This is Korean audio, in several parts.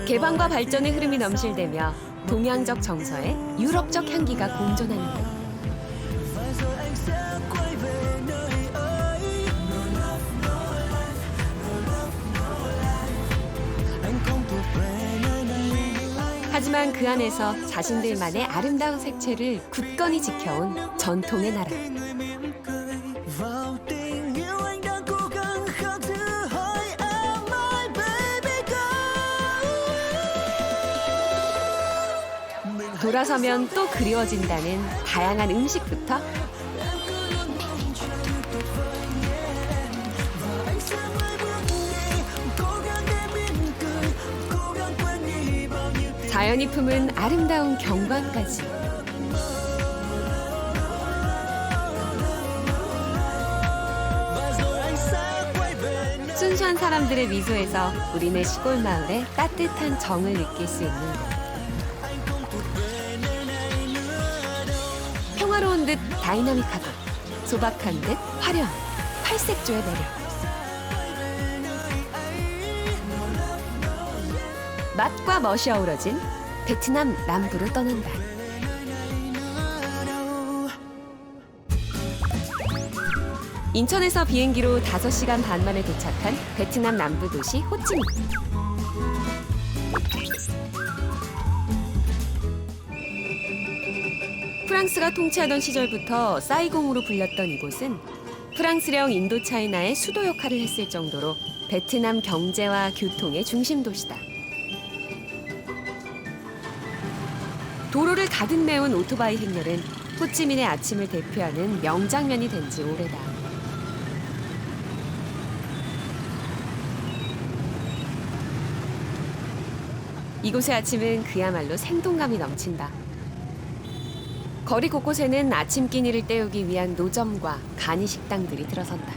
개방과 발전의 흐름이 넘실대며 동양적 정서에 유럽적 향기가 공존하는 곳. 하지만 그 안에서 자신들만의 아름다운 색채를 굳건히 지켜온 전통의 나라. 돌아서면 또 그리워진다는 다양한 음식부터 자연이 품은 아름다운 경관까지. 순수한 사람들의 미소에서 우리네 시골 마을의 따뜻한 정을 느낄 수 있는 곳. 평화로운 듯 다이나믹하고 소박한 듯 화려한 팔색조의 매력. 맛과 멋이 어우러진 베트남 남부로 떠난다. 인천에서 비행기로 5시간 반 만에 도착한 베트남 남부 도시 호치민. 프랑스가 통치하던 시절부터 사이공으로 불렸던 이곳은 프랑스령 인도차이나의 수도 역할을 했을 정도로 베트남 경제와 교통의 중심 도시다. 도로를 가득 메운 오토바이 행렬은 호치민의 아침을 대표하는 명장면이 된 지 오래다. 이곳의 아침은 그야말로 생동감이 넘친다. 거리 곳곳에는 아침 끼니를 때우기 위한 노점과 간이 식당들이 들어선다.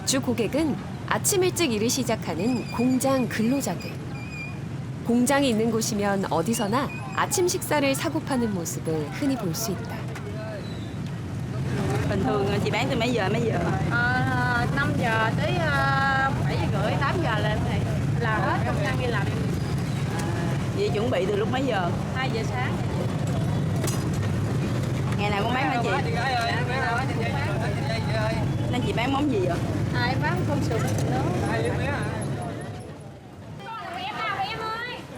주 고객은 아침 일찍 일을 시작하는 공장 근로자들. 공장이 있는 곳이면 어디서나 아침 식사를 사고 파는 모습을 흔히 볼 수 있다. Bình thường chị bán từ mấy giờ mấy giờ? 5 giờ tới 7 giờ rưỡi, 8 giờ là em này là hết công nhân đi làm. Chị chuẩn bị từ lúc mấy giờ? 2 giờ sáng. Ngày nào cũng bán hả chị? Nên chị bán món gì vậy? Em bán cơm sụn nướng.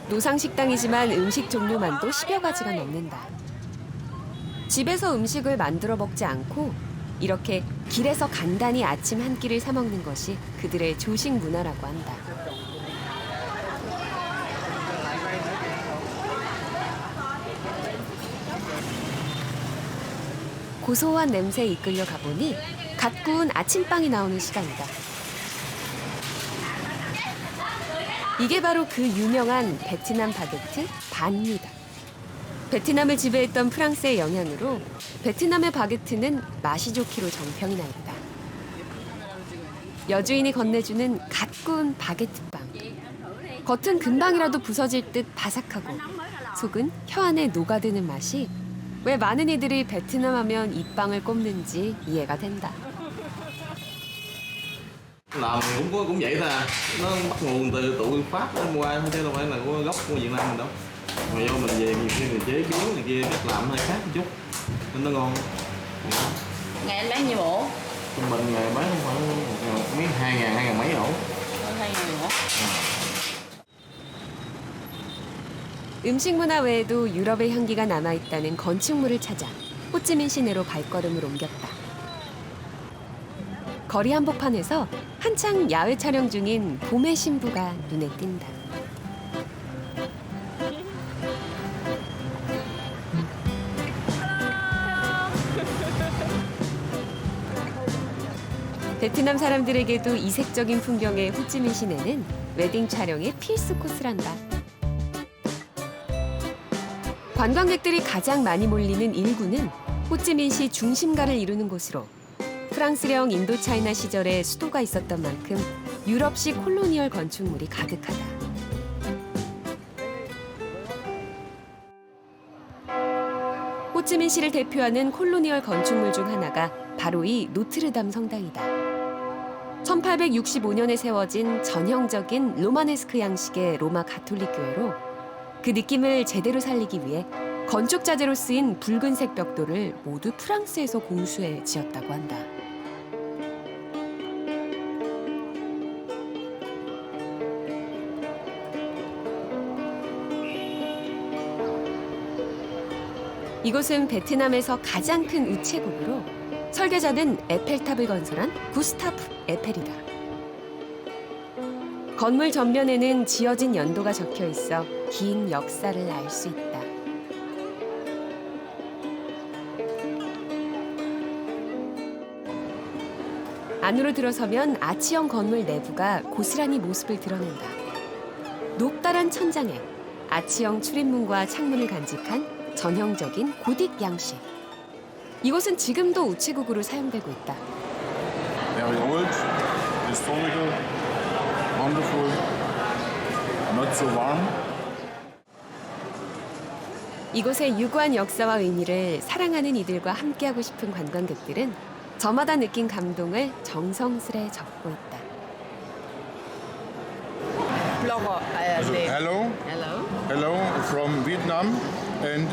노상 식당이지만 음식 종류만도 10여 가지가 넘는다. 집에서 음식을 만들어 먹지 않고 이렇게 길에서 간단히 아침 한 끼를 사 먹는 것이 그들의 조식 문화라고 한다. 고소한 냄새에 이끌려 가보니 갓 구운 아침빵이 나오는 시간이다. 이게 바로 그 유명한 베트남 바게트 반입니다. 베트남을 지배했던 프랑스의 영향으로 베트남의 바게트는 맛이 좋기로 정평이 나 있다. 여주인이 건네주는 갓 구운 바게트빵. 겉은 금방이라도 부서질 듯 바삭하고 속은 혀 안에 녹아드는 맛이 왜 많은 이들이 베트남 하면 이 빵을 꼽는지 이해가 된다. Làm cũng vậy thôi à, nó bắt nguồn từ tụi Pháp nó qua chứ đâu phải là của gốc của Việt Nam mình đâu. Mà do mình về nhiều khi mình chế biến này kia cách làm hơi khác một chút nên nó ngon. Ngày anh bán nhiêu ổ? Trung bình ngày bán khoảng mấy 2.000 mấy ổ. 2.000 ổ. 음식 문화 외에도 유럽의 향기가 남아있다는 건축물을 찾아 호치민 시내로 발걸음을 옮겼다. 거리 한복판에서 한창 야외 촬영 중인 봄의 신부가 눈에 띈다. 베트남 사람들에게도 이색적인 풍경의 호치민 시내는 웨딩 촬영의 필수 코스란다. 관광객들이 가장 많이 몰리는 1구는 호치민시 중심가를 이루는 곳으로 프랑스령 인도차이나 시절에 수도가 있었던 만큼 유럽식 콜로니얼 건축물이 가득하다. 호치민시를 대표하는 콜로니얼 건축물 중 하나가 바로 이 노트르담 성당이다. 1865년에 세워진 전형적인 로마네스크 양식의 로마 가톨릭 교회로 그 느낌을 제대로 살리기 위해 건축 자재로 쓰인 붉은색 벽돌을 모두 프랑스에서 공수해 지었다고 한다. 이곳은 베트남에서 가장 큰 우체국으로 설계자는 에펠탑을 건설한 구스타프 에펠이다. 건물 전면에는 지어진 연도가 적혀 있어 긴 역사를 알 수 있다. 안으로 들어서면 아치형 건물 내부가 고스란히 모습을 드러낸다. 높다란 천장에 아치형 출입문과 창문을 간직한 전형적인 고딕 양식. 이곳은 지금도 우체국으로 사용되고 있다. Very old, historical, wonderful, not so warm. 이곳의 유구한 역사와 의미를 사랑하는 이들과 함께하고 싶은 관광객들은 저마다 느낀 감동을 정성스레 적고 있다. Logo. Also, hello, Hello. hello from Vietnam and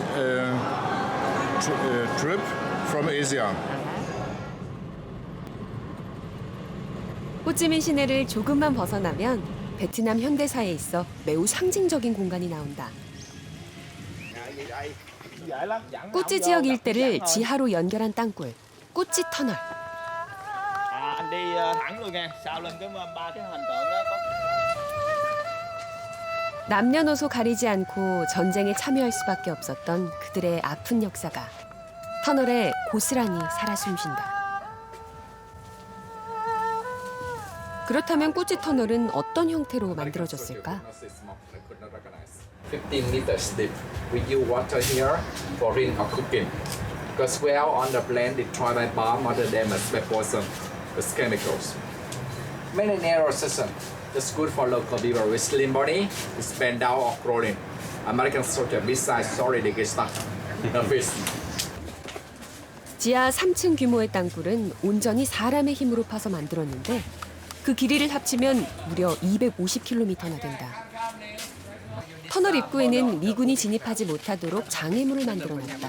trip from Asia. 호찌민 시내를 조금만 벗어나면 베트남 현대사에 있어 매우 상징적인 공간이 나온다. 꾸찌 지역 일대를 지하로 연결한 땅굴, 꾸찌 터널. Anh đi thẳng luôn nha, sau lưng cái ba cái hình tượng đó có. 남녀노소 가리지 않고 전쟁에 참여할 수밖에 없었던 그들의 아픈 역사가 터널에 고스란히 살아 숨쉰다. 그렇다면 꾸찌 터널은 어떤 형태로 만들어졌을까? 15 meters deep. We use water here for ring or cooking. Because well on the plant destroyed by bomb or the damage by poison with chemicals. Many narrow section. It's good for local people with slim body, it's bend down or crawling. American soldier besides sorry they get stuck in the fish. 지하 3층 규모의 땅굴은 온전히 사람의 힘으로 파서 만들었는데 그 길이를 합치면 무려 250km나 된다. 터널 입구에는 미군이 진입하지 못하도록 장애물을 만들어놨다.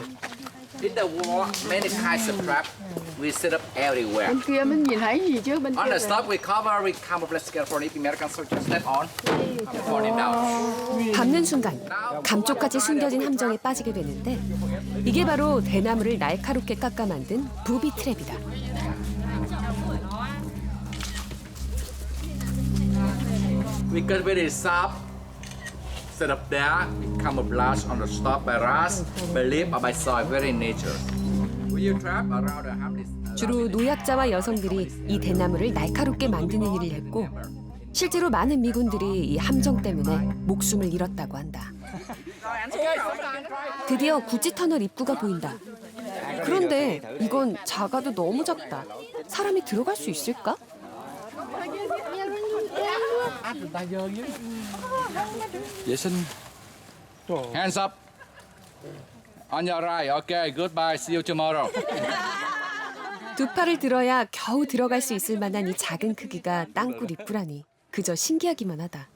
In the war, many kinds of trap we set up everywhere. Bên kia mình nhìn thấy gì chứ bên On kia. the stop, we cover with camouflage scaffold if American soldiers step on, falling down. 밟는 순간 감쪽같이 숨겨진 함정에 빠지게 되는데 이게 바로 대나무를 날카롭게 깎아 만든 부비 트랩이다. We cut very sharp, set up there, we camouflage on the stop by rust, by leaf or by soil, very nature. We use trap around the harmless. 주로 노약자와 여성들이 이 대나무를 날카롭게 만드는 일을 했고 실제로 많은 미군들이 이 함정 때문에 목숨을 잃었다고 한다. 드디어 구찌 터널 입구가 보인다. 그런데 이건 작아도 너무 작다. 사람이 들어갈 수 있을까? Vệ sinh. Hands up. On your right. Okay, goodbye. See you tomorrow. 두 팔을 들어야 겨우 들어갈 수 있을 만한 이 작은 크기가 땅굴 입구라니 그저 신기하기만 하다.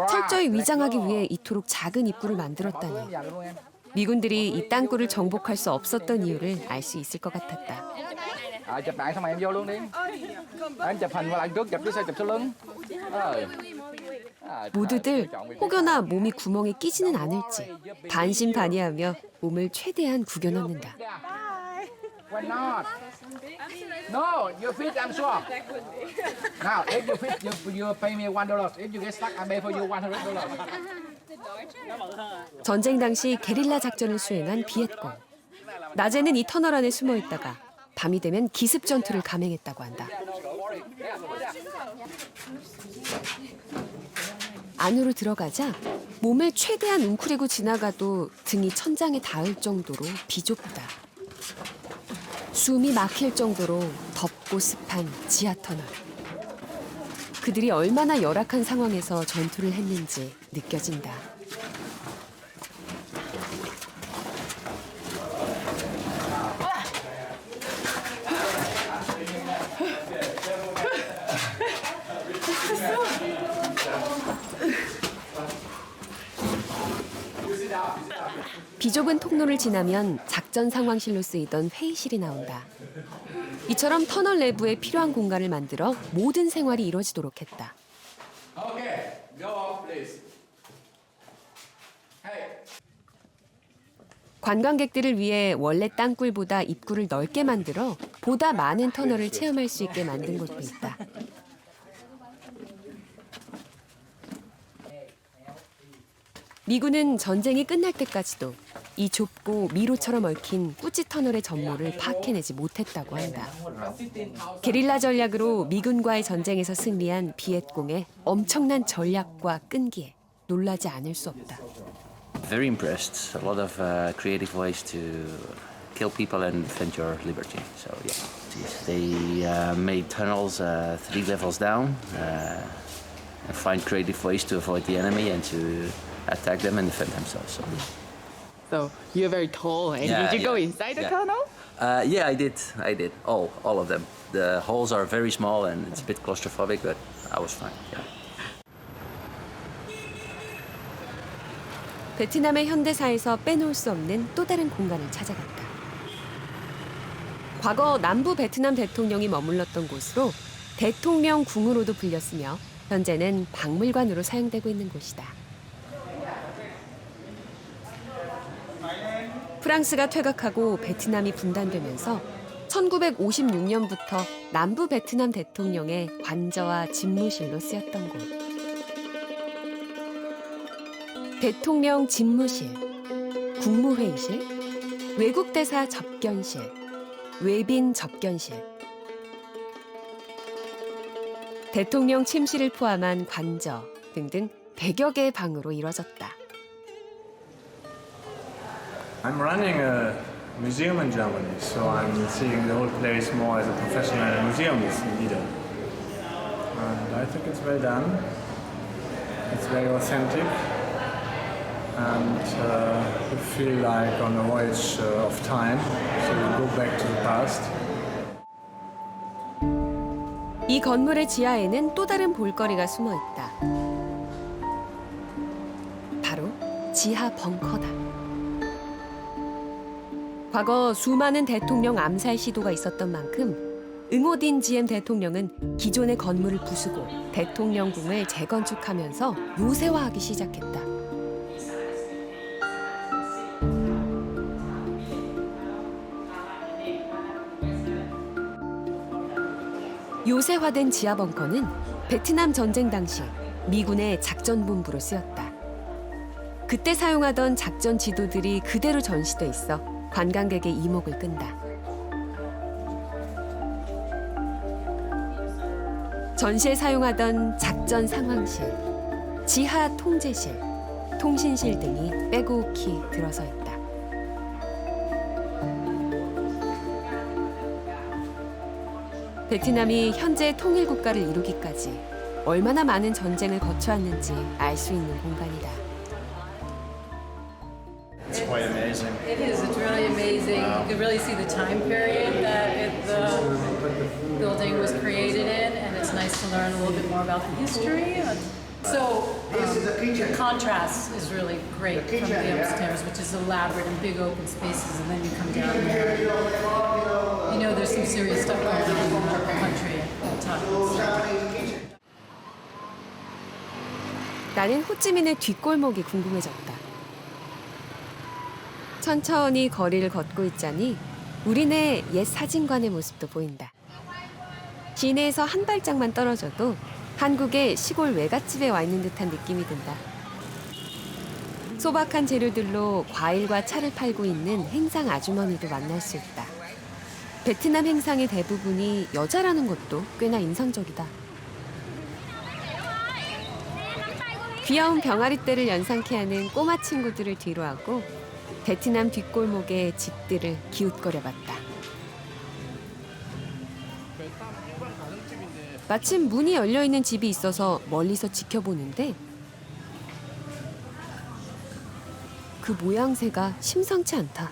철저히 위장하기 위해 이토록 작은 입구를 만들었다니 미군들이 이 땅굴을 정복할 수 없었던 이유를 알 수 있을 것 같았다. Chụp lại xong rồi em vô luôn đi. Em chụp hình lại trước, chụp phía sau, chụp sau lưng. 모두들 혹여나 몸이 구멍에 끼지는 않을지 반신반의하며 몸을 최대한 구겨 넣는다. Why not? No, you fit, I'm sure. Now, if you fit, you pay me $1. If you get stuck, I pay for you $100. 전쟁 당시 게릴라 작전을 수행한 비엣콩. 낮에는 이 터널 안에 숨어 있다가 밤이 되면 기습 전투를 감행했다고 한다. 안으로 들어가자 몸을 최대한 웅크리고 지나가도 등이 천장에 닿을 정도로 비좁다. 숨이 막힐 정도로 덥고 습한 지하 터널. 그들이 얼마나 열악한 상황에서 전투를 했는지 느껴진다. 비좁은 통로를 지나면 작전 상황실로 쓰이던 회의실이 나온다. 이처럼 터널 내부에 필요한 공간을 만들어 모든 생활이 이루어지도록 했다. Okay, go off, please. Hey. 관광객들을 위해 원래 땅굴보다 입구를 넓게 만들어 보다 많은 터널을 체험할 수 있게 만든 곳도 있다. 미군은 전쟁이 끝날 때까지도 이 좁고 미로처럼 얽힌 꾸지 터널의 전모를 파악해내지 못했다고 한다. 게릴라 전략으로 미군과의 전쟁에서 승리한 비엣공의 엄청난 전략과 끈기에 놀라지 않을 수 없다. Very impressed. A lot of creative ways to kill people and defend your liberty. So yeah, they made tunnels 3 levels down and find creative ways to avoid the enemy and to attack them and defend themselves. So you're very tall, and Yeah, did you go yeah, inside the yeah. tunnel? Yeah, I did. All of them. The holes are very small and it's a bit claustrophobic, but I was fine. Yeah. 베트남의 현대사에서 빼놓을 수 없는 또 다른 공간을 찾아갔다. 과거 남부 베트남 대통령이 머물렀던 곳으로 대통령궁으로도 불렸으며 현재는 박물관으로 사용되고 있는 곳이다. 프랑스가 퇴각하고 베트남이 분단되면서 1956년부터 남부 베트남 대통령의 관저와 집무실로 쓰였던 곳. 대통령 집무실, 국무회의실, 외국대사 접견실, 외빈 접견실, 대통령 침실을 포함한 관저 등등 100여 개의 방으로 이뤄졌다. I'm running a museum in Germany, so I'm seeing the whole place more as a professional museumist leader. And I think it's well done. It's very authentic. And you feel like on a voyage of time, so you go back to the past. 이 건물의 지하에는 또 다른 볼거리가 숨어 있다. 바로 지하 벙커다. 과거 수많은 대통령 암살 시도가 있었던 만큼 응호딘 지엠 대통령은 기존의 건물을 부수고 대통령궁을 재건축하면서 요새화하기 시작했다. 요새화된 지하 벙커는 베트남 전쟁 당시 미군의 작전본부로 쓰였다. 그때 사용하던 작전 지도들이 그대로 전시돼 있어 관광객의 이목을 끈다. 전시에 사용하던 작전 상황실, 지하 통제실, 통신실 등이 빼곡히 들어서 있다. 베트남이 현재 통일 국가를 이루기까지 얼마나 많은 전쟁을 거쳐왔는지 알 수 있는 공간이다. It's quite amazing. It is. It's really amazing. You can really see the time period that the building was created in, and it's nice to learn a little bit more about the history. So the contrast is really great from the upstairs, which is elaborate and big open spaces, and then you come down there. You know, there's some serious stuff going on in the country at times. 나는 호찌민의 뒷골목이 궁금해졌다. 천천히 거리를 걷고 있자니 우리네 옛 사진관의 모습도 보인다. 시내에서 한 발짝만 떨어져도 한국의 시골 외갓집에 와 있는 듯한 느낌이 든다. 소박한 재료들로 과일과 차를 팔고 있는 행상 아주머니도 만날 수 있다. 베트남 행상의 대부분이 여자라는 것도 꽤나 인상적이다. 귀여운 병아리떼를 연상케 하는 꼬마 친구들을 뒤로하고 베트남 뒷골목의 집들을 기웃거려봤다. 마침 문이 열려있는 집이 있어서 멀리서 지켜보는데 그 모양새가 심상치 않다.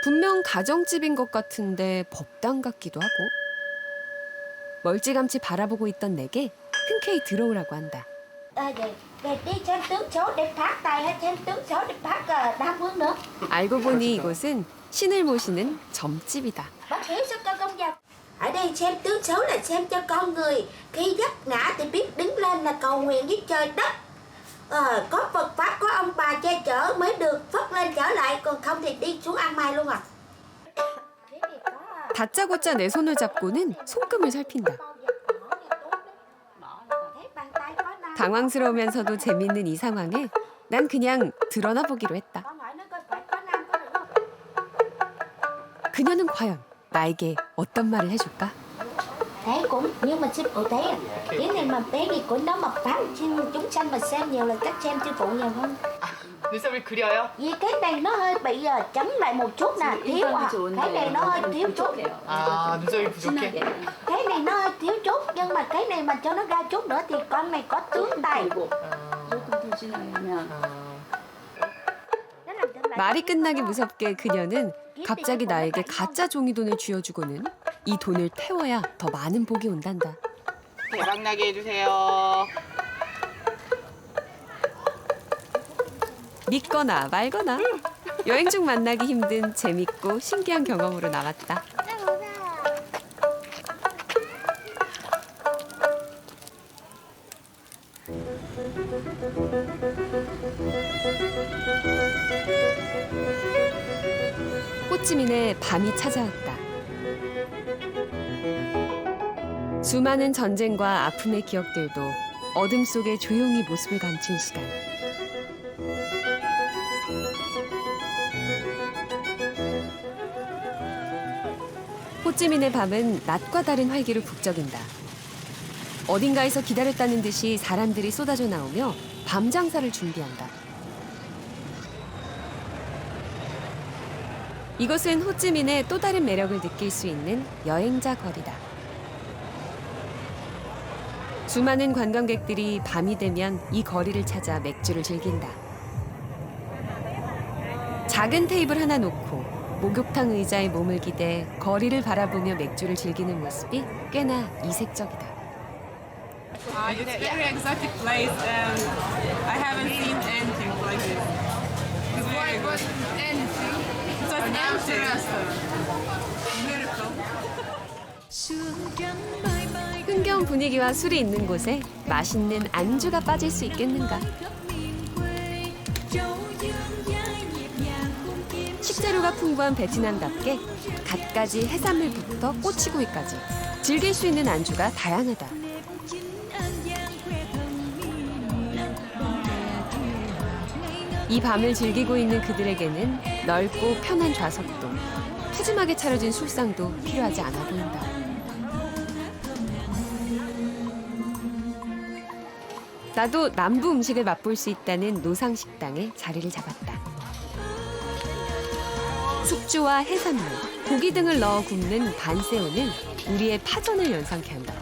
분명 가정집인 것 같은데 법당 같기도 하고 멀찌감치 바라보고 있던 내게 흔쾌히 들어오라고 한다. Về đi xem tướng số để phát tài hay xem tướng số để phát Nam Vương nữa. 알고 보니 이곳은 신을 모시는 점집이다. Bác hiểu sao con không vào? Ở đây xem tướng số là xem cho con người khi vấp ngã thì biết đứng lên là cầu nguyện với trời đất. Có Phật pháp, có ông bà che chở mới được phất lên trở lại, còn không thì đi xuống ăn mai luôn à. 다짜고짜 내 손을 잡고는 손금을 살핀다. 당황스러우면서도 재밌는 이 상황에 난 그냥 드러나 보기로 했다. 그녀는 과연 나에게 어떤 말을 해줄까? Thế cũng nhưng mà sư phụ thấy cái này mà bé gì của nó mà phán chúng sanh mà xem nhiều là chắc xem sư phụ nhiều hơn. 눈썹을 그려요? Vì cái này nó hơi bị chấm lại một chút nè, thiếu cái này nó hơi thiếu chút. 아, 눈썹이 부족해? Cái này nó hơi thiếu chút, nhưng mà cái này mà cho nó ra chút nữa thì con này có tướng tài. 말이 끝나기 무섭게 그녀는 갑자기 나에게 가짜 종이돈을 쥐어주고는 이 돈을 태워야 더 많은 복이 온단다. 대박나게 해주세요. 믿거나 말거나 여행 중 만나기 힘든 재밌고 신기한 경험으로 남았다. 호치민에 밤이 찾아왔다. 수많은 전쟁과 아픔의 기억들도 어둠 속에 조용히 모습을 감춘 시간. 호찌민의 밤은 낮과 다른 활기로 북적인다. 어딘가에서 기다렸다는 듯이 사람들이 쏟아져 나오며 밤 장사를 준비한다. 이것은 호찌민의 또 다른 매력을 느낄 수 있는 여행자 거리다. 수많은 관광객들이 밤이 되면 이 거리를 찾아 맥주를 즐긴다. 작은 테이블 하나 놓고 목욕탕 의자에 몸을 기대 거리를 바라보며 맥주를 즐기는 모습이 꽤나 이색적이다. It's a very exotic place and I haven't seen anything like this. It's very good. Anything? It was empty restaurant. Miracle. 흥겨운 분위기와 술이 있는 곳에 맛있는 안주가 빠질 수 있겠는가? 식재료가 풍부한 베트남답게 갖가지 해산물부터 꼬치구이까지 즐길 수 있는 안주가 다양하다. 이 밤을 즐기고 있는 그들에게는 넓고 편한 좌석도 푸짐하게 차려진 술상도 필요하지 않아 보인다. 나도 남부 음식을 맛볼 수 있다는 노상식당에 자리를 잡았다. 숙주와 해산물, 고기 등을 넣어 굽는 반새우는 우리의 파전을 연상케 한다.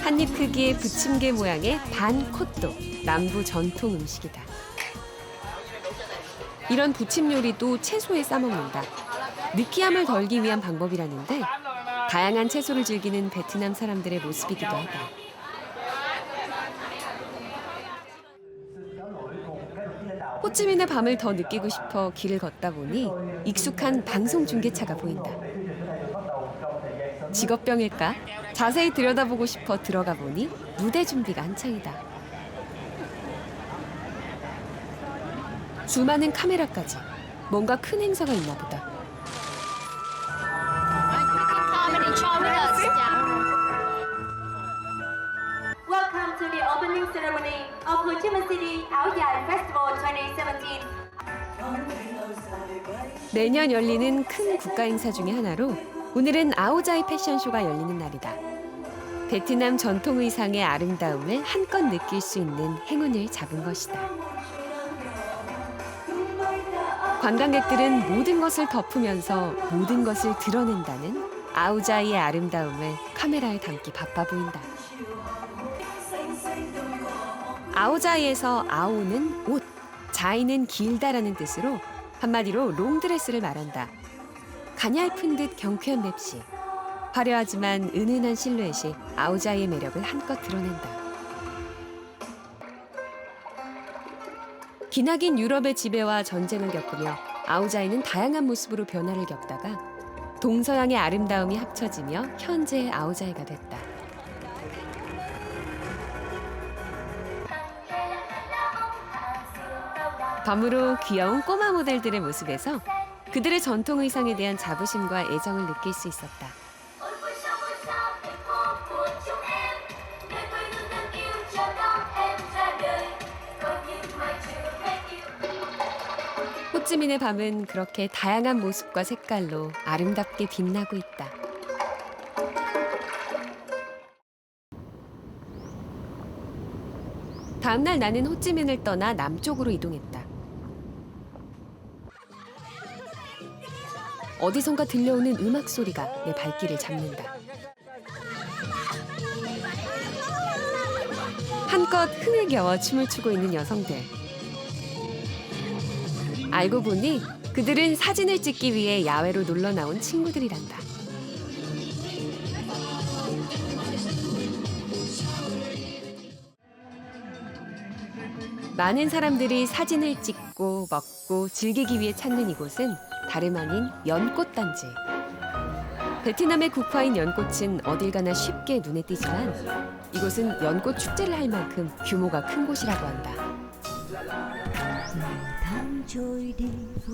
한입 크기의 부침개 모양의 반콧도 남부 전통 음식이다. 이런 부침 요리도 채소에 싸먹는다. 느끼함을 덜기 위한 방법이라는데 다양한 채소를 즐기는 베트남 사람들의 모습이기도 하다. 호치민의 밤을 더 느끼고 싶어 길을 걷다 보니 익숙한 방송 중계차가 보인다. 직업병일까? 자세히 들여다보고 싶어 들어가 보니 무대 준비가 한창이다. 수많은 카메라까지 뭔가 큰 행사가 있나 보다. Welcome to the opening ceremony of Ho Chi Minh City Áo Dài Festival 2017. 매년 열리는 큰 국가 행사 중에 하나로 오늘은 아오자이 패션쇼가 열리는 날이다. 베트남 전통 의상의 아름다움을 한껏 느낄 수 있는 행운을 잡은 것이다. 관광객들은 모든 것을 덮으면서 모든 것을 드러낸다는 아오자이의 아름다움을 카메라에 담기 바빠 보인다. 아오자이에서 아오는 옷, 자이는 길다라는 뜻으로 한마디로 롱드레스를 말한다. 가냘픈 듯 경쾌한 맵시. 화려하지만 은은한 실루엣이 아우자이의 매력을 한껏 드러낸다. 기나긴 유럽의 지배와 전쟁을 겪으며 아우자이는 다양한 모습으로 변화를 겪다가 동서양의 아름다움이 합쳐지며 현재의 아우자이가 됐다. 밤으로 귀여운 꼬마 모델들의 모습에서 그들의 전통 의상에 대한 자부심과 애정을 느낄 수 있었다. 호찌민의 밤은 그렇게 다양한 모습과 색깔로 아름답게 빛나고 있다. 다음 날 나는 호찌민을 떠나 남쪽으로 이동했다. 어디선가 들려오는 음악 소리가 내 발길을 잡는다. 한껏 흥에 겨워 춤을 추고 있는 여성들. 알고 보니 그들은 사진을 찍기 위해 야외로 놀러 나온 친구들이란다. 많은 사람들이 사진을 찍고 먹고 즐기기 위해 찾는 이곳은 다름 아닌 연꽃단지. 베트남의 국화인 연꽃은 어딜 가나 쉽게 눈에 띄지만 이곳은 연꽃 축제를 할 만큼 규모가 큰 곳이라고 한다.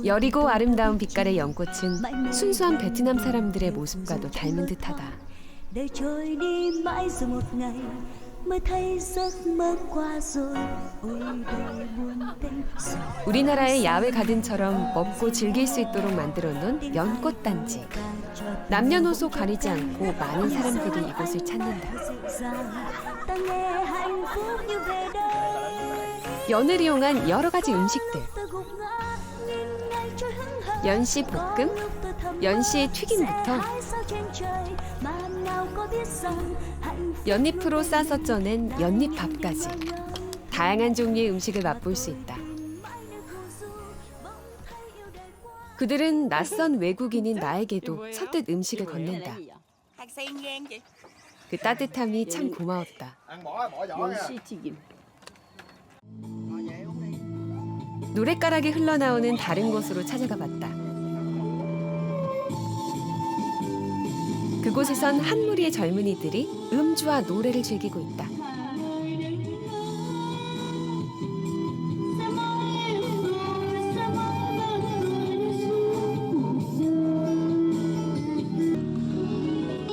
여리고 아름다운 빛깔의 연꽃은 순수한 베트남 사람들의 모습과도 닮은 듯하다. 우리나라의 야외 가든처럼 먹고 즐길 수 있도록 만들어 놓은 연꽃단지. 남녀노소 가리지 않고 많은 사람들이 이곳을 찾는다. 연을 이용한 여러 가지 음식들. 연시 볶음, 연시 튀김부터 연잎으로 싸서 쪄낸 연잎밥까지 다양한 종류의 음식을 맛볼 수 있다. 그들은 낯선 외국인인 나에게도 선뜻 음식을 건넨다. 그 따뜻함이 참 고마웠다. 노랫가락이 흘러나오는 다른 곳으로 찾아가 봤다. 그곳에선 한 무리의 젊은이들이 음주와 노래를 즐기고 있다.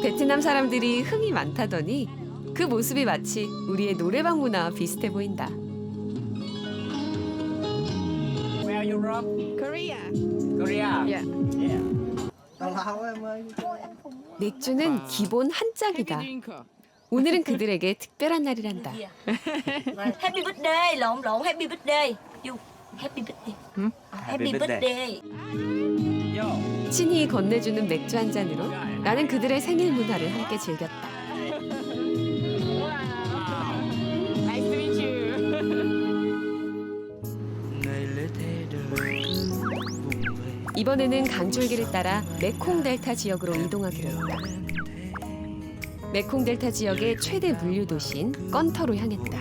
베트남 사람들이 흥이 많다더니 그 모습이 마치 우리의 노래방 문화와 비슷해 보인다. Where are you from? Korea. Korea. Yeah. 맥주는 기본 한 짝이다. 오늘은 그들에게 특별한 날이란다. Happy birthday, lộn happy birthday. You happy birthday. Happy birthday. 친히 건네주는 맥주 한 잔으로 나는 그들의 생일 문화를 함께 즐겼다. Nice to meet you. 이번에는 강줄기를 따라 메콩 델타 지역으로 이동하기로 했다. 메콩 델타 지역의 최대 물류 도시인 건터로 향했다.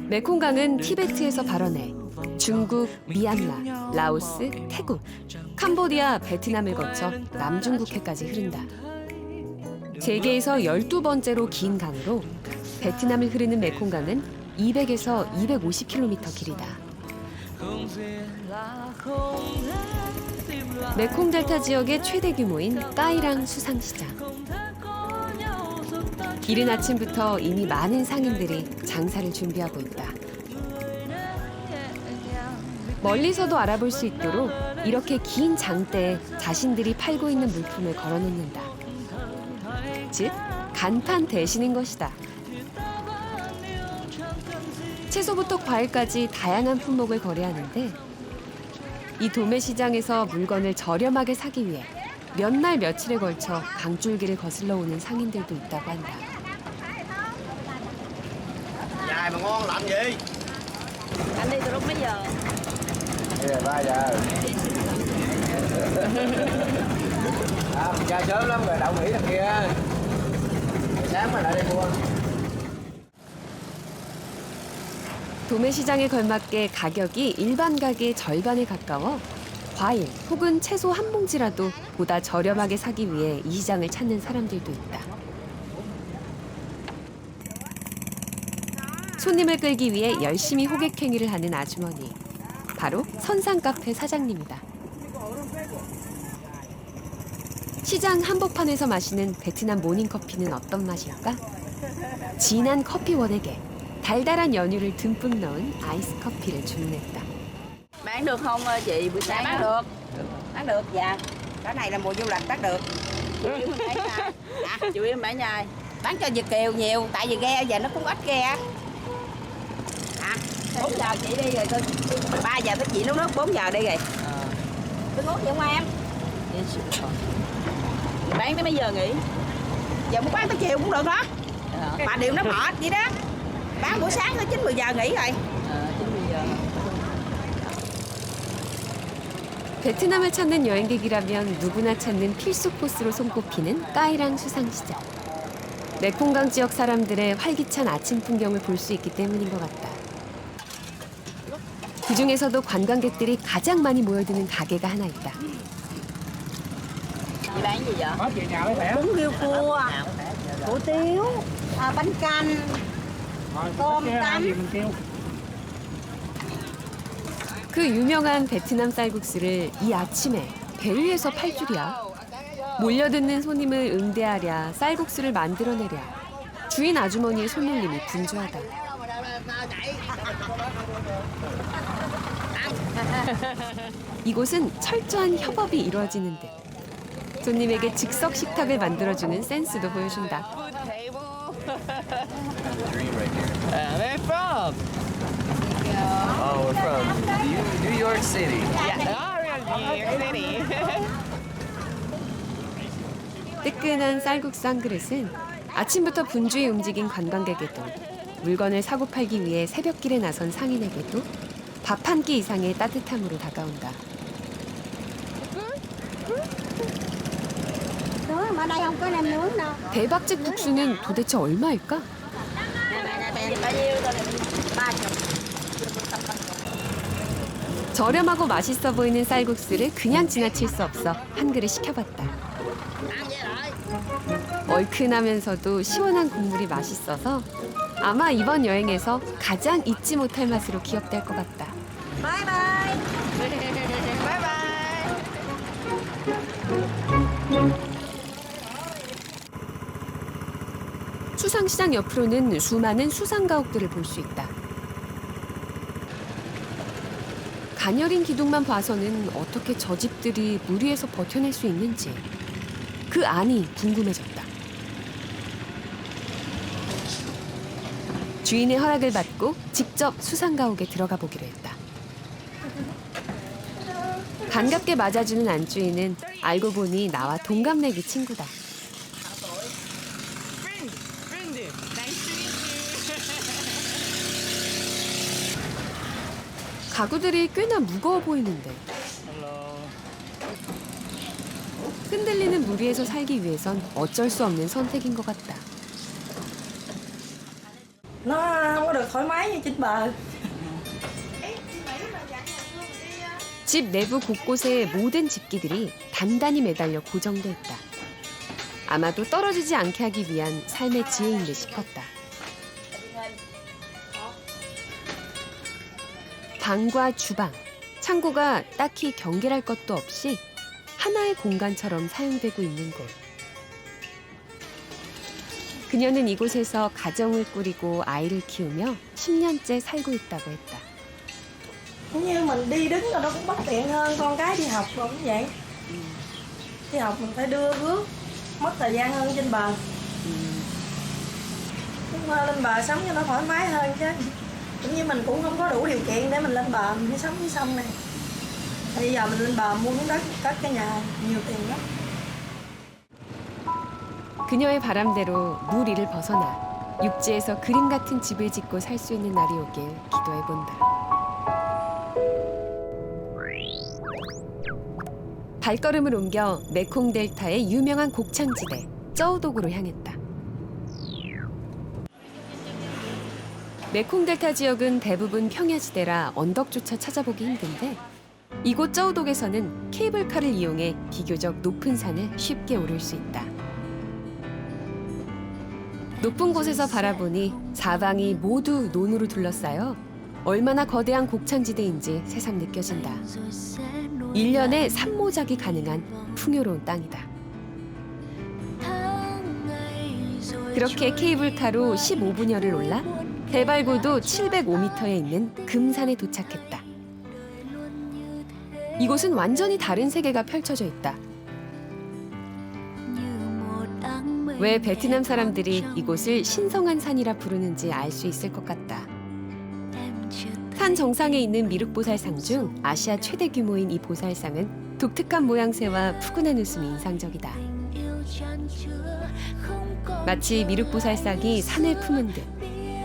메콩강은 티베트에서 발원해 중국, 미얀마, 라오스, 태국, 캄보디아, 베트남을 거쳐 남중국해까지 흐른다. 세계에서 12번째로 긴 강으로 베트남을 흐르는 메콩강은 200에서 250km 길이다. 메콩 델타 지역의 최대 규모인 까이랑 수상시장. 이른 아침부터 이미 많은 상인들이 장사를 준비하고 있다. 멀리서도 알아볼 수 있도록 이렇게 긴 장대에 자신들이 팔고 있는 물품을 걸어놓는다. 즉, 간판 대신인 것이다. 채소부터 과일까지 다양한 품목을 거래하는데 이 도매시장에서 물건을 저렴하게 사기 위해 몇 날 며칠에 걸쳐 강줄기를 거슬러 오는 상인들도 있다고 한다. Dài mà ngon làm gì? Anh đi từ lúc mấy giờ? Bây giờ 3 giờ. Mình ra sớm lắm rồi, đậu nghỉ đằng kia. Sáng mà lại đây mua. 도매시장에 걸맞게 가격이 일반 가게의 절반에 가까워 과일 혹은 채소 한 봉지라도 보다 저렴하게 사기 위해 이 시장을 찾는 사람들도 있다. 손님을 끌기 위해 열심히 호객행위를 하는 아주머니. 바로 선상카페 사장님이다. 시장 한복판에서 마시는 베트남 모닝커피는 어떤 맛일까? 진한 커피 원액에 달달한 연유를 듬뿍 넣은 아이스 커피를 주문했다. Bán được không chị? Buổi sáng bán được. Bán được dạ. Cái này là mùa du lịch bán được. Chủ yếu mình bán nhai. Dạ, chủ yếu mình bán nhai. Bán cho Việt kiều nhiều, tại vì ghe giờ nó cũng ít ghe. 4 giờ chị đi rồi, 3 giờ tới chị nấu nước, 4 giờ đi rồi. Tôi ngốt vậy không em? Bán tới mấy giờ nghỉ? Giờ muốn bán tới chiều cũng được đó. Mà điều nó mệt vậy đó. Bán buổi sáng tới 9-10 giờ nghỉ rồi. 9-10 giờ. 베트남을 찾는 여행객이라면 누구나 찾는 필수 코스로 손꼽히는 까이랑 수상시장. 메콩강 지역 사람들의 활기찬 아침 풍경을 볼 수 있기 때문인 것 같다. 그 중에서도 관광객들이 가장 많이 모여드는 가게가 하나 있다. Chị bán gì vậy? Có chị nào mới khỏe. Bún riêu cua, hủ tiếu, bánh canh, tôm tấm. 그 유명한 베트남 쌀국수를 이 아침에 배 위에서 팔 줄이야. 몰려드는 손님을 응대하랴 쌀국수를 만들어내랴 주인 아주머니의 손놀림이 분주하다. 이곳은 철저한 협업이 이루어지는 듯. 손님에게 즉석 식탁을 만들어주는 센스도 보여준다. Where are you from? Oh, we're from New York City. New York City. 뜨끈한 쌀국수 한 그릇은 아침부터 분주히 움직인 관광객에도 물건을 사고 팔기 위해 새벽길에 나선 상인에게도 밥 한 끼 이상의 따뜻함으로 다가온다. 대박집 국수는 도대체 얼마일까? 저렴하고 맛있어 보이는 쌀국수를 그냥 지나칠 수 없어 한 그릇 시켜봤다. 얼큰하면서도 시원한 국물이 맛있어서 아마 이번 여행에서 가장 잊지 못할 맛으로 기억될 것 같다. 바이바이. 수상시장 옆으로는 수많은 수상가옥들을 볼 수 있다. 가녀린 기둥만 봐서는 어떻게 저 집들이 물 위에서 버텨낼 수 있는지 그 안이 궁금해졌다. 주인의 허락을 받고 직접 수상가옥에 들어가 보기로 했다. 반갑게 맞아주는 안주인은 알고 보니 나와 동갑내기 친구다. 가구들이 꽤나 무거워 보이는데. 흔들리는 물 위에서 살기 위해선 어쩔 수 없는 선택인 것 같다. Nó không có được thoải mái như trên bờ. 집 내부 곳곳에 모든 집기들이 단단히 매달려 고정돼 있다. 아마도 떨어지지 않게 하기 위한 삶의 지혜인 듯 싶었다. 방과 주방, 창고가 딱히 경계할 것도 없이 하나의 공간처럼 사용되고 있는 곳. 그녀는 이곳에서 가정을 꾸리고 아이를 키우며 10년째 살고 있다고 했다. Như mình đi đứng rồi nó cũng bất tiện hơn, con cái đi học rồi cũng vậy. Đi học mình phải đưa rước, mất thời gian hơn trên bờ. Chúng lên bờ sống cho nó thoải mái hơn chứ. Cũng như mình cũng không có đủ điều kiện để mình lên bờ, mình đi sống dưới sông này. Bây giờ mình lên bờ mua miếng đất, cất cái nhà, nhiều tiền lắm. 그녀의 바람대로 물 위를 벗어나 육지에서 그림 같은 집을 짓고 살 수 있는 날이 오길 기도해본다. 발걸음을 옮겨 메콩 델타의 유명한 곡창지대 쩌우독으로 향했다. 메콩 델타 지역은 대부분 평야지대라 언덕조차 찾아보기 힘든데 이곳 쩌우독에서는 케이블카를 이용해 비교적 높은 산을 쉽게 오를 수 있다. 높은 곳에서 바라보니 사방이 모두 논으로 둘러싸여 얼마나 거대한 곡창지대인지 새삼 느껴진다. 1년에 산모작이 가능한 풍요로운 땅이다. 그렇게 케이블카로 15분여를 올라 대발고도 705m에 있는 금산에 도착했다. 이곳은 완전히 다른 세계가 펼쳐져 있다. 왜 베트남 사람들이 이곳을 신성한 산이라 부르는지 알 수 있을 것 같다. 산 정상에 있는 미륵보살상 중 아시아 최대 규모인 이 보살상은 독특한 모양새와 푸근한 웃음이 인상적이다. 마치 미륵보살상이 산을 품은 듯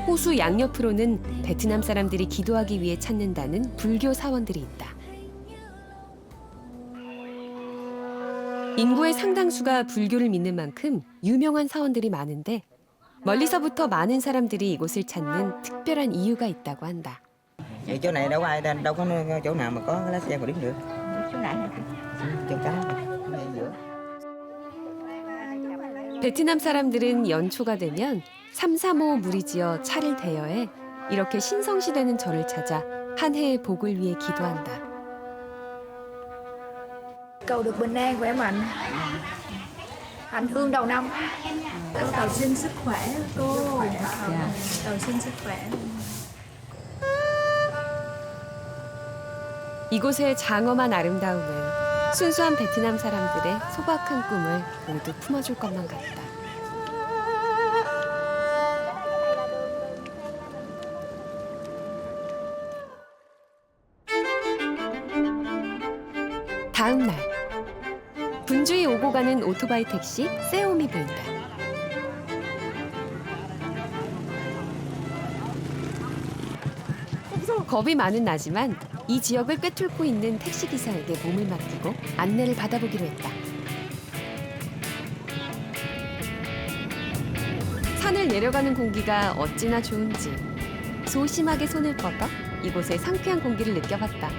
호수 양옆으로는 베트남 사람들이 기도하기 위해 찾는다는 불교 사원들이 있다. 인구의 상당수가 불교를 믿는 만큼 유명한 사원들이 많은데 멀리서부터 많은 사람들이 이곳을 찾는 특별한 이유가 있다고 한다. Chỗ này đâu có ai đâu có chỗ nào mà có lái xe mà đứng được. Chỗ này chỗ cá. 베트남 사람들은 연초가 되면 삼삼오오 무리지어 차를 대여해 이렇게 신성시되는 절을 찾아 한 해의 복을 위해 기도한다. Cầu được bình an khỏe mạnh, hành hương đầu năm. Cầu xin sức khỏe cô. Cầu xin sức khỏe. 이곳의 장엄한 아름다움은 순수한 베트남 사람들의 소박한 꿈을 모두 품어줄 것만 같다. 다음 날 분주히 오고 가는 오토바이 택시 세옴이 보인다. 겁이 많은 나지만 이 지역을 꿰뚫고 있는 택시기사에게 몸을 맡기고 안내를 받아보기로 했다. 산을 내려가는 공기가 어찌나 좋은지 소심하게 손을 뻗어 이곳의 상쾌한 공기를 느껴봤다.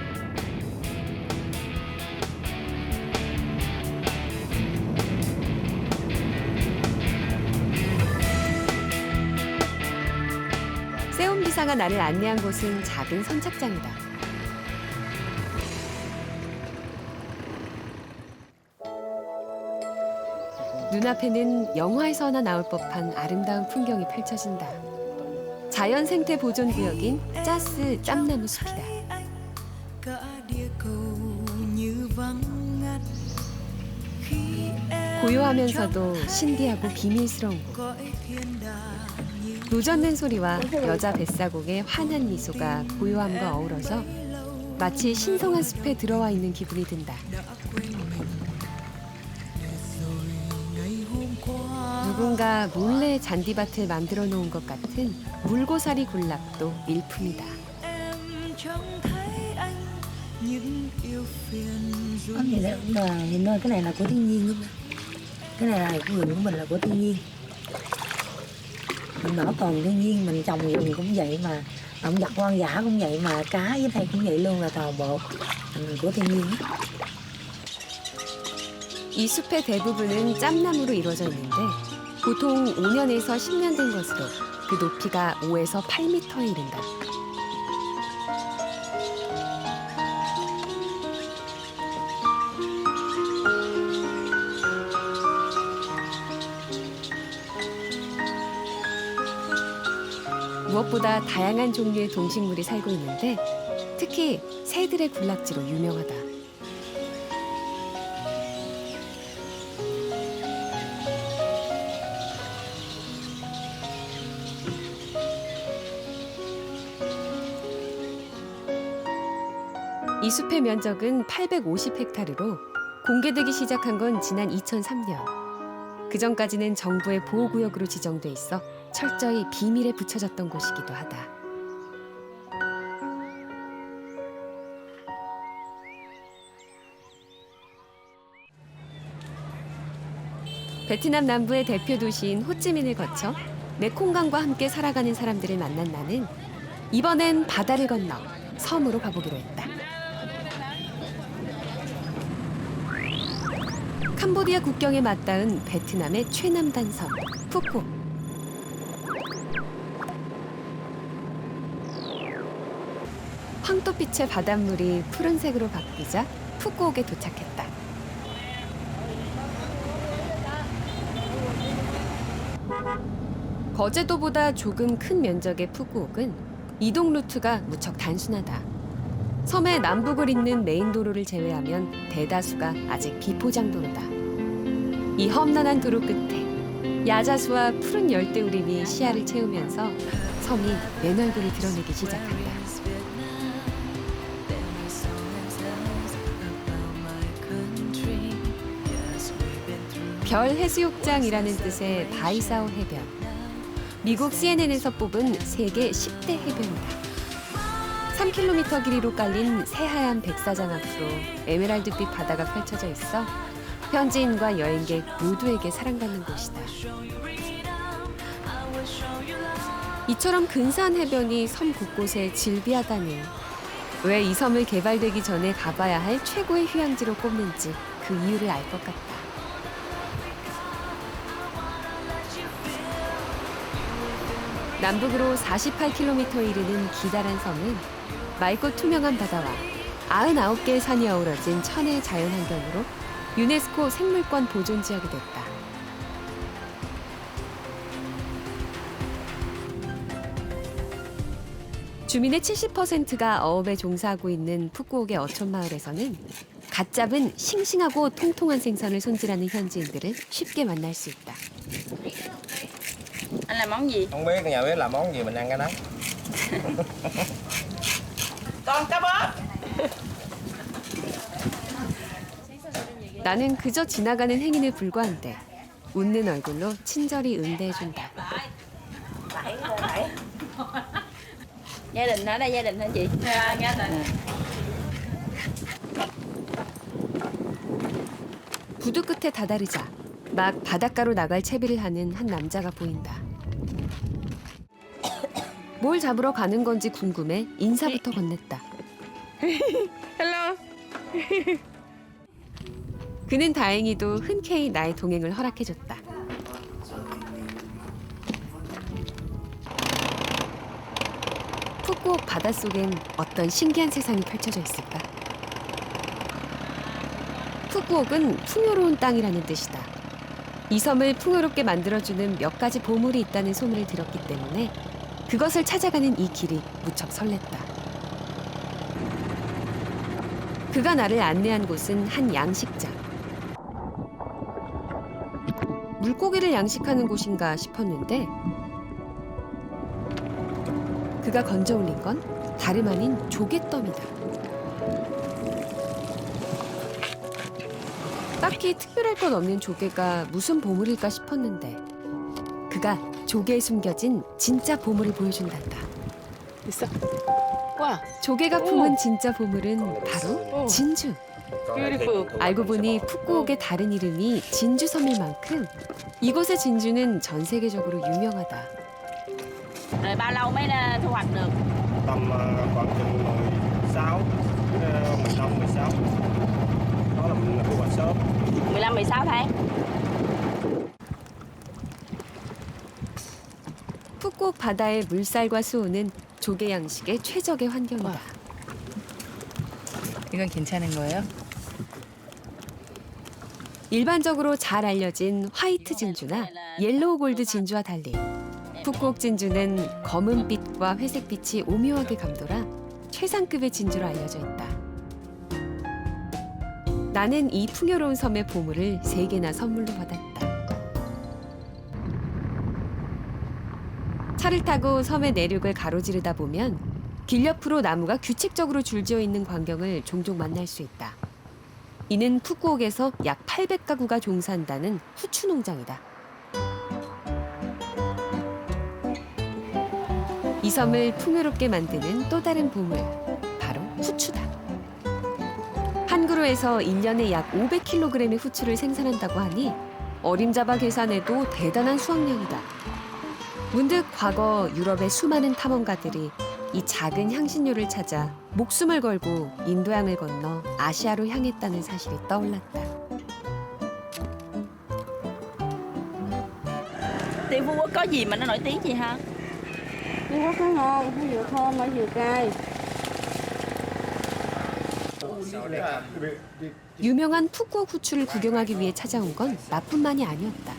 세움 기사가 나를 안내한 곳은 작은 선착장이다. 눈앞에는 영화에서나 나올 법한 아름다운 풍경이 펼쳐진다. 자연 생태 보존 구역인 짜스 짬나무 숲이다. 고요하면서도 신비하고 비밀스러운 곳. 노젓는 소리와 여자 뱃사공의 환한 미소가 고요함과 어우러져 마치 신성한 숲에 들어와 있는 기분이 든다. 누군가 몰래 잔디밭을 만들어 놓은 것 같은 물고사리 군락도 일품이다. Có gì đâu, nhìn thôi, cái này là của thiên nhiên luôn. Cái này là của vườn của mình, là của thiên nhiên. Mình bảo tồn thiên nhiên, mình trồng rừng cũng vậy mà, động vật hoang dã cũng vậy mà, cá với đây cũng vậy luôn, là toàn bộ của thiên nhiên. 이 숲의 대부분은 짬나무로 이루어져 있는데 보통 5년에서 10년 된 것으로 그 높이가 5에서 8m에 이른다. 무엇보다 다양한 종류의 동식물이 살고 있는데 특히 새들의 군락지로 유명하다. 이 숲의 면적은 850헥타르로 공개되기 시작한 건 지난 2003년. 그전까지는 정부의 보호구역으로 지정돼 있어 철저히 비밀에 붙여졌던 곳이기도 하다. 베트남 남부의 대표 도시인 호찌민을 거쳐 메콩강과 함께 살아가는 사람들을 만난 나는 이번엔 바다를 건너 섬으로 가보기로 했다. 캄보디아 국경에 맞닿은 베트남의 최남단 섬 푸꾸옥. 황토빛의 바닷물이 푸른색으로 바뀌자 푸꾸옥에 도착했다. 거제도보다 조금 큰 면적의 푸꾸옥은 이동 루트가 무척 단순하다. 섬의 남북을 잇는 메인 도로를 제외하면 대다수가 아직 비포장도로다. 이 험난한 도로 끝에 야자수와 푸른 열대우림이 시야를 채우면서 섬이 맨 얼굴을 드러내기 시작한다. 별 해수욕장이라는 뜻의 바이사오 해변. 미국 CNN에서 뽑은 세계 10대 해변이다. 3km 길이로 깔린 새하얀 백사장 앞으로 에메랄드빛 바다가 펼쳐져 있어 현지인과 여행객 모두에게 사랑받는 곳이다. 이처럼 근사한 해변이 섬 곳곳에 즐비하다니 왜 이 섬을 개발되기 전에 가봐야 할 최고의 휴양지로 꼽는지 그 이유를 알 것 같다. 남북으로 48km 이르는 기다란 섬은 맑고 투명한 바다와 99개의 산이 어우러진 천혜의 자연환경으로 유네스코 생물권 보존지역이 됐다. 주민의 70%가 어업에 종사하고 있는 푸꾸옥의 어촌마을에서는 갓 잡은 싱싱하고 통통한 생선을 손질하는 현지인들을 쉽게 만날 수 있다. Anh làm món gì? Không biết, nhà biết làm món gì mình ăn cái đó. Con cá bớp. 나는 그저 지나가는 행인에 불과한데 웃는 얼굴로 친절히 응대해준다. Gia đình ở đây gia đình hả chị? Dạ, gia đình. 부두 끝에 다다르자 막 바닷가로 나갈 채비를 하는 한 남자가 보인다. 뭘 잡으러 가는 건지 궁금해 인사부터 건넸다. Hello. 그는 다행히도 흔쾌히 나의 동행을 허락해줬다. 푸꾸옥 바닷속엔 어떤 신기한 세상이 펼쳐져 있을까? 푸꾸옥은 풍요로운 땅이라는 뜻이다. 이 섬을 풍요롭게 만들어주는 몇 가지 보물이 있다는 소문을 들었기 때문에 그것을 찾아가는 이 길이 무척 설렜다. 그가 나를 안내한 곳은 한 양식장. 물고기를 양식하는 곳인가 싶었는데 그가 건져 올린 건 다름 아닌 조개더미다. 딱히 특별할 것 없는 조개가 무슨 보물일까 싶었는데 그가 조개에 숨겨진 진짜 보물을 보여준단다. 있어. 와. 조개가 품은 진짜 보물은 바로 진주. Beautiful. 알고 보니 푸꾸옥의 다른 이름이 진주섬일 만큼 이곳의 진주는 전 세계적으로 유명하다. Rồi bao lâu mới thu hoạch được? Tầm khoảng chừng 16, 15, 16. Đó là mình thu hoạch sớm. 15, 16 tháng. 푸꾸옥 바다의 물살과 수온은 조개 양식의 최적의 환경이다. 이건 괜찮은 거예요? 일반적으로 잘 알려진 화이트 진주나 옐로우 골드 진주와 달리 푸꾸옥 진주는 검은빛과 회색빛이 오묘하게 감돌아 최상급의 진주로 알려져 있다. 나는 이 풍요로운 섬의 보물을 3개나 선물로 받았다. 차를 타고 섬의 내륙을 가로지르다 보면 길 옆으로 나무가 규칙적으로 줄지어 있는 광경을 종종 만날 수 있다. 이는 푸꾸옥에서 약 800가구가 종사한다는 후추 농장이다. 이 섬을 풍요롭게 만드는 또 다른 보물, 바로 후추다. 한 그루에서 1년에 약 500kg의 후추를 생산한다고 하니 어림잡아 계산해도 대단한 수확량이다. 문득 과거 유럽의 수많은 탐험가들이 이 작은 향신료를 찾아 목숨을 걸고 인도양을 건너 아시아로 향했다는 사실이 떠올랐다. Tiêu Phú Quốc có gì mà nó nổi tiếng gì hả? Phú Quốc có ngon, có dừa thơm, có dừa cay. 유명한 푸꾸옥 후추를 구경하기 위해 찾아온 건 나뿐만이 아니었다.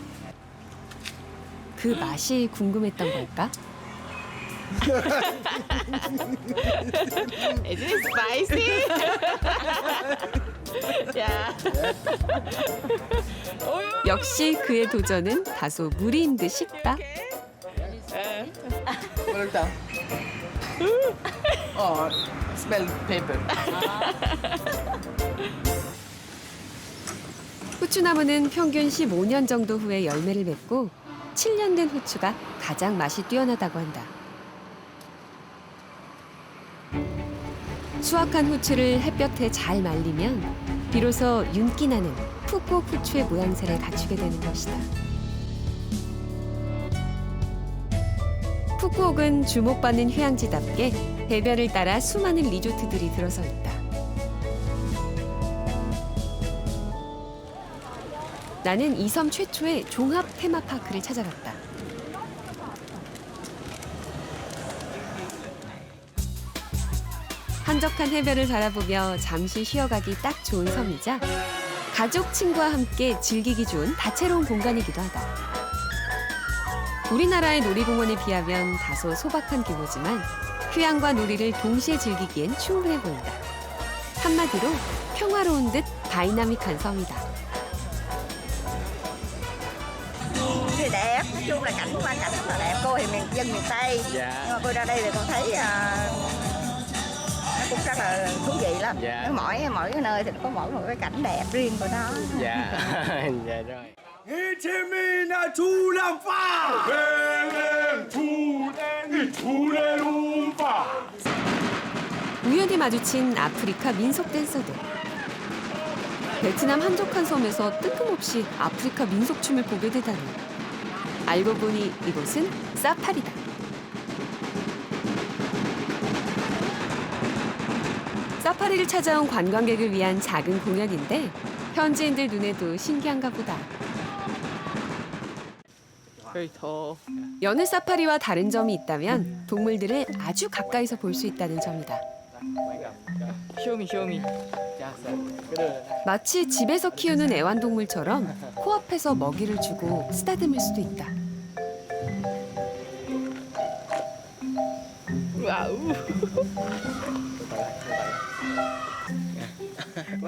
그 맛이 궁금했던 걸까? Is it spicy? Yeah. 역시 그의 도전은 다소 무리인 듯 싶다. Oh, smell pepper. 후추나무는 평균 15년 정도 후에 열매를 맺고 7년 된 후추가 가장 맛이 뛰어나다고 한다. 수확한 후추를 햇볕에 잘 말리면 비로소 윤기 나는 푸꾸옥 후추의 모양새를 갖추게 되는 것이다. 푸꾸옥은 주목받는 휴양지답게 해변을 따라 수많은 리조트들이 들어서 있다. 나는 이 섬 최초의 종합 테마파크를 찾아갔다. 한적한 해변을 바라보며 잠시 쉬어가기 딱 좋은 섬이자 가족, 친구와 함께 즐기기 좋은 다채로운 공간이기도 하다. 우리나라의 놀이공원에 비하면 다소 소박한 규모지만 휴양과 놀이를 동시에 즐기기엔 충분해 보인다. 한마디로 평화로운 듯 다이나믹한 섬이다. Thì đẹp, nói chung là cảnh quan cảnh rất là đẹp. Cô thì dân miền Tây, nhưng mà cô ra đây thì con thấy nó cũng rất là thú vị lắm. Mỗi cái nơi thì có mỗi một cái cảnh đẹp riêng của nó. Dạ, dạ rồi. 우연히 마주친 아프리카 민속 댄서들. 베트남 한적한 섬에서 뜬금없이 아프리카 민속춤을 보게 되다니. 알고 보니 이곳은 사파리다. 사파리를 찾아온 관광객을 위한 작은 공연인데 현지인들 눈에도 신기한가 보다. 여느 사파리와 다른 점이 있다면 동물들을 아주 가까이서 볼 수 있다는 점이다. Show me. 마치 집에서 키우는 애완동물처럼 코앞에서 먹이를 주고 쓰다듬을 수도 있다.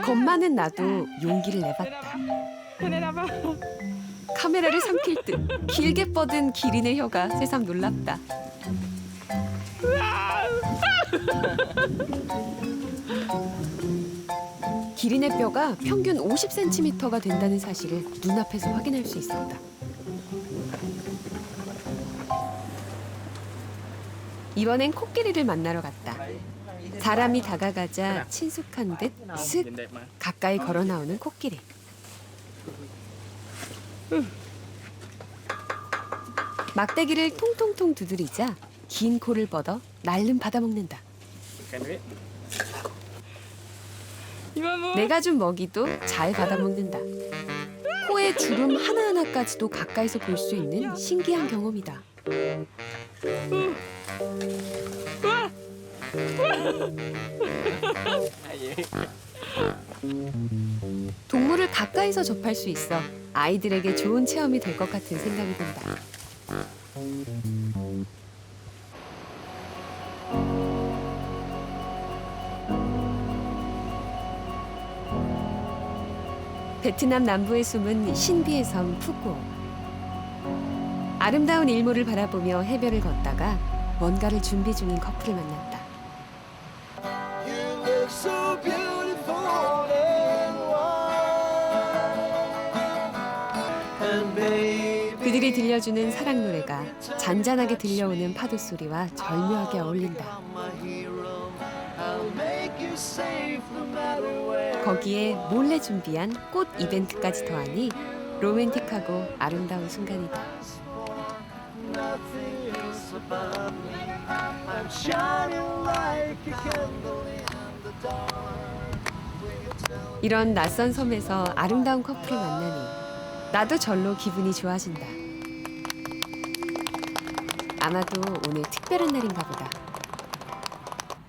겁 많은 나도 용기를 내봤다. 카메라를 삼킬 듯 길게 뻗은 기린의 혀가 새삼 놀랍다. 기린의 뼈가 평균 50cm가 된다는 사실을 눈앞에서 확인할 수 있었다. 이번엔 코끼리를 만나러 갔다. 사람이 다가가자 친숙한 듯 슥 가까이 걸어 나오는 코끼리. 막대기를 통통통 두드리자 긴 코를 뻗어 날름 받아먹는다. 내가 준 먹이도 잘 받아먹는다. 코의 주름 하나하나까지도 가까이서 볼 수 있는 신기한 경험이다. 동물을 가까이서 접할 수 있어 아이들에게 좋은 체험이 될 것 같은 생각이 든다. 베트남 남부에 숨은 신비의 섬 푸꾸옥. 아름다운 일몰을 바라보며 해변을 걷다가 뭔가를 준비 중인 커플을 만났다. 그들이 들려주는 사랑 노래가 잔잔하게 들려오는 파도 소리와 절묘하게 어울린다. 거기에 몰래 준비한 꽃 이벤트까지 더하니 로맨틱하고 아름다운 순간이다. 이런 낯선 섬에서 아름다운 커플을 만나니 나도 절로 기분이 좋아진다. 아마도 오늘 특별한 날인가 보다.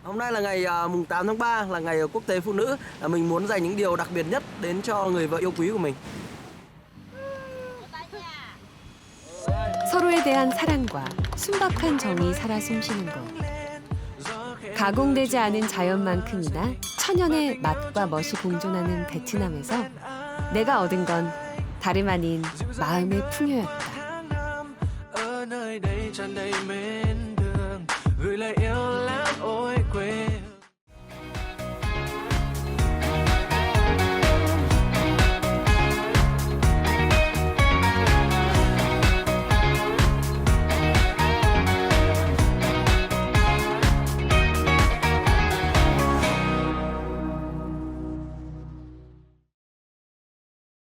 Hôm nay là ngày mùng 8 tháng 3 là ngày quốc tế phụ nữ. Mình muốn dành những điều đặc biệt nhất đến cho người vợ yêu quý của mình. 서로에 대한 사랑과 순박한 정이 살아 숨쉬는 곳. 가공되지 않은 자연만큼이나 천연의 맛과 멋이 공존하는 베트남에서 내가 얻은 건 다름 아닌 마음의 풍요였다. ở nơi đây tràn đầy mến thương gửi lời yêu lắm ôi quê